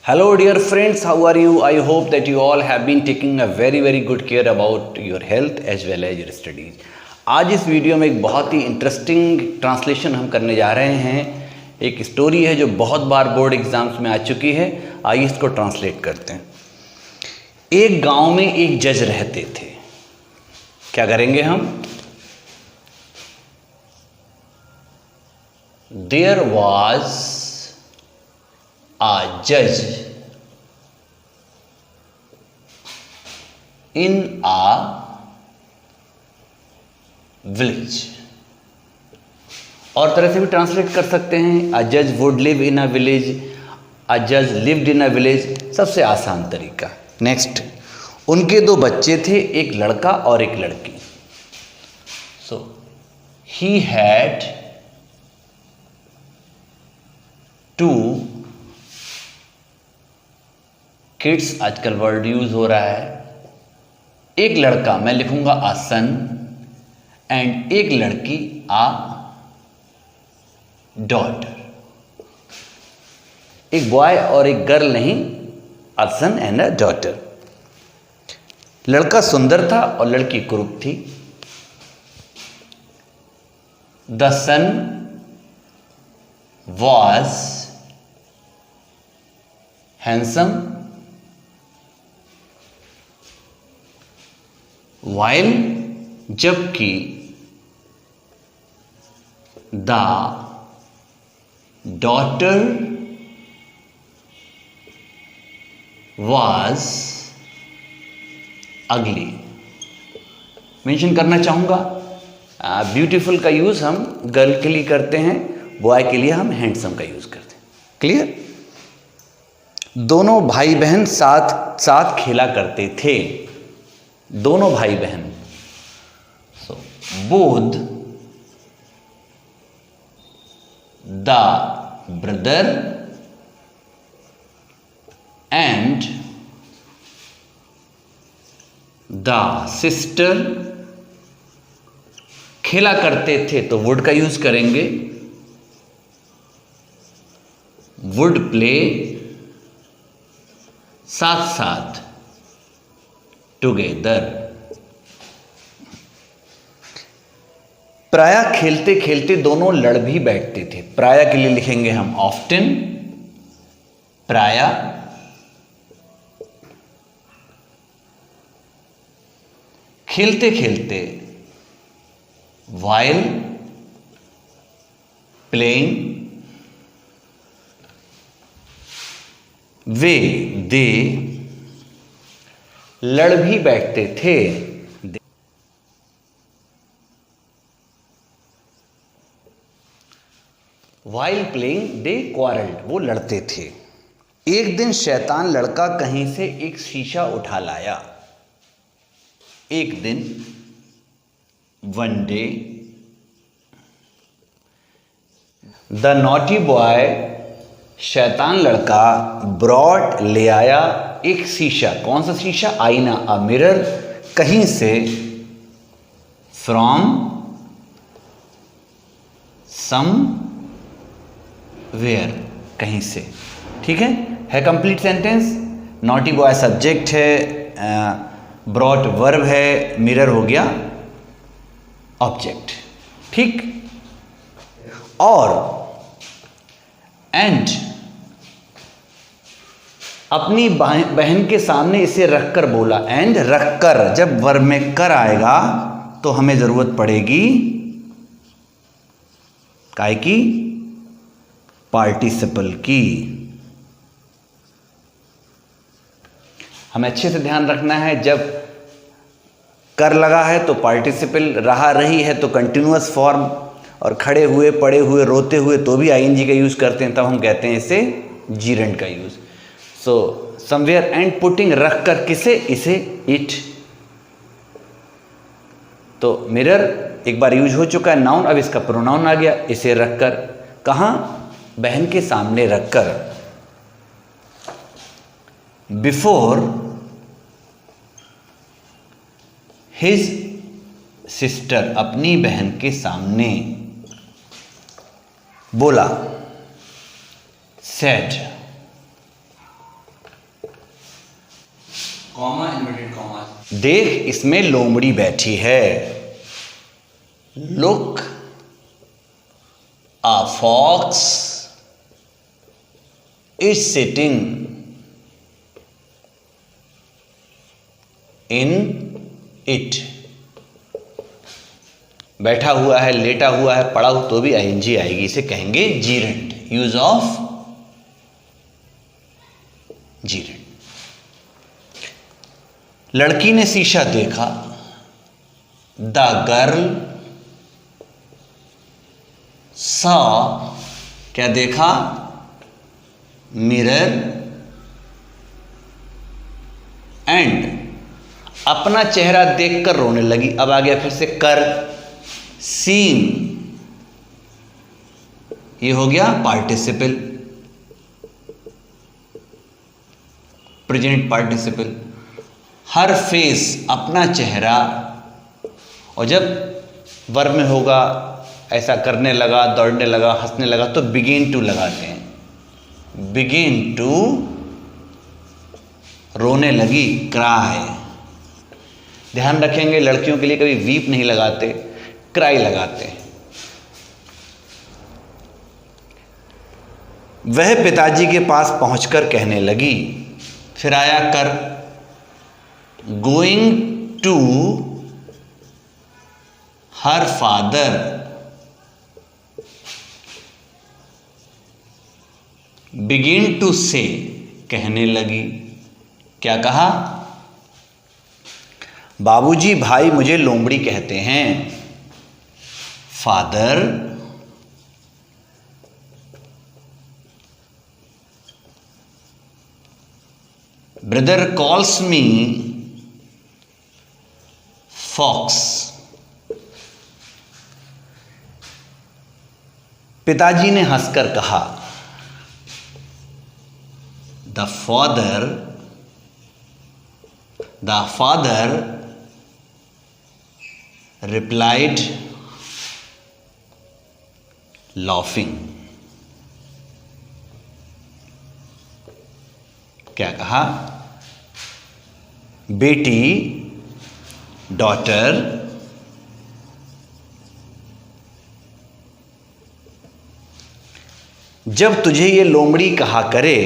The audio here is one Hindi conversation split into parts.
Hello dear friends, how are you? I hope that you all have been taking a very good care about your health as well as your studies. आज इस वीडियो में एक बहुत ही इंटरेस्टिंग ट्रांसलेशन हम करने जा रहे हैं। एक स्टोरी है जो बहुत बार बोर्ड एग्जाम्स में आ चुकी है। आइए इसको ट्रांसलेट करते हैं। एक गांव में एक जज रहते थे। क्या करेंगे हम? There was a judge in a village। और तरह से भी ट्रांसलेट कर सकते हैं, अ जज would live in a village, a जज लिव्ड इन अ विलेज, सबसे आसान तरीका। नेक्स्ट, उनके दो बच्चे थे, एक लड़का और एक लड़की। सो ही हैड टू किड्स, आजकल वर्ड यूज हो रहा है। एक लड़का, मैं लिखूंगा आ सन, एंड एक लड़की आ डॉटर। एक बॉय और एक गर्ल नहीं, आ सन एंड अ डॉटर। लड़का सुंदर था और लड़की कुरूप थी। The son was handsome while, जबकि the daughter was ugly। Mention करना चाहूंगा, ब्यूटीफुल का यूज हम गर्ल के लिए करते हैं, बॉय के लिए हम हैंडसम का यूज करते हैं। क्लियर? दोनों भाई बहन साथ साथ खेला करते थे। दोनों भाई बहन, so both the brother and the sister खेला करते थे, तो वुड का यूज करेंगे। वुड प्ले, साथ साथ, टुगेदर। प्रायः खेलते खेलते दोनों लड़ भी बैठते थे। प्रायः के लिए लिखेंगे हम ऑफ्टन, प्रायः। खेलते खेलते, while playing, वे दे लड़ भी बैठते थे। While playing they quarreled, वो लड़ते थे। एक दिन शैतान लड़का कहीं से एक शीशा उठा लाया। एक दिन, one day, the naughty boy, शैतान लड़का, ब्रॉट ले आया एक शीशा। कौन सा शीशा? आईना, अ मिरर, कहीं से, फ्रॉम सम वेयर, कहीं से। ठीक है complete sentence. Naughty boy subject है, ब्रॉट वर्ब है, मिरर हो गया ऑब्जेक्ट। ठीक। और एंड, अपनी बहन के सामने इसे रखकर बोला। एंड रखकर, जब वर्ब में कर आएगा तो हमें जरूरत पड़ेगी काय की? पार्टिसिपल की। हमें अच्छे से ध्यान रखना है, जब कर लगा है तो पार्टिसिपल, रहा रही है तो कंटिन्यूअस फॉर्म, और खड़े हुए, पड़े हुए, रोते हुए तो भी आईएनजी का यूज करते हैं, तब हम कहते हैं इसे जीरेंट का use. So somewhere and putting, रख कर किसे? इसे, इट। तो मिरर एक बार यूज हो चुका है, नाउन, अब इसका प्रोनाउन आ गया। इसे रखकर, कहां? बहन के सामने रखकर। बिफोर हिज सिस्टर, अपनी बहन के सामने। बोला, सेड, कॉमा इन्वर्टेड कॉमा। देख इसमें लोमड़ी बैठी है। Look a fox is sitting in it. बैठा हुआ है, लेटा हुआ है, पड़ा हुआ, तो भी आईएनजी आएगी। इसे कहेंगे जीरेंट। Use of जीरेंट। लड़की ने शीशा देखा। द गर्ल सॉ, क्या देखा? मिरर एंड अपना चेहरा देखकर रोने लगी। अब आ गया फिर से कर, सीन, ये हो गया पार्टिसिपल, प्रेजेंट पार्टिसिपल। हर फेस, अपना चेहरा। और जब वर्ब में होगा ऐसा करने लगा, दौड़ने लगा, हंसने लगा, तो बिगिन टू लगाते हैं। बिगिन टू, रोने लगी, क्राई। ध्यान रखेंगे लड़कियों के लिए कभी वीप नहीं लगाते, क्राई लगाते हैं। वह पिताजी के पास पहुंचकर कहने लगी, फिर आया कर, going to her father, begin to say, कहने लगी। क्या कहा? बाबूजी भाई मुझे लोमड़ी कहते हैं। Father brother calls me fox. पिताजी ने हंसकर कहा। The father replied laughing। क्या कहा? बेटी, डॉटर, जब तुझे ये लोमड़ी कहा करे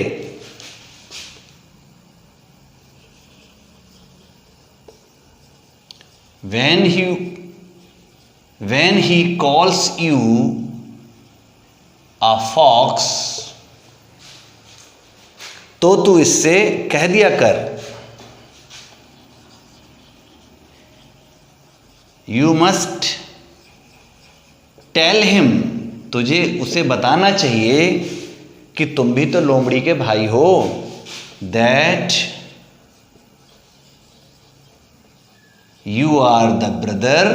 when he calls you a fox, तो तू इससे कह दिया कर, you must tell him, तुझे उसे बताना चाहिए कि तुम भी तो लोमड़ी के भाई हो। that you are the brother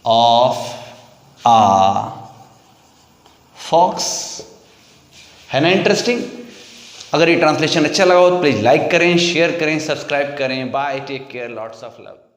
of a fox। है ना इंटरेस्टिंग? अगर ये ट्रांसलेशन अच्छा लगा हो तो प्लीज लाइक करें, शेयर करें, सब्सक्राइब करें। Bye, take care, lots of love.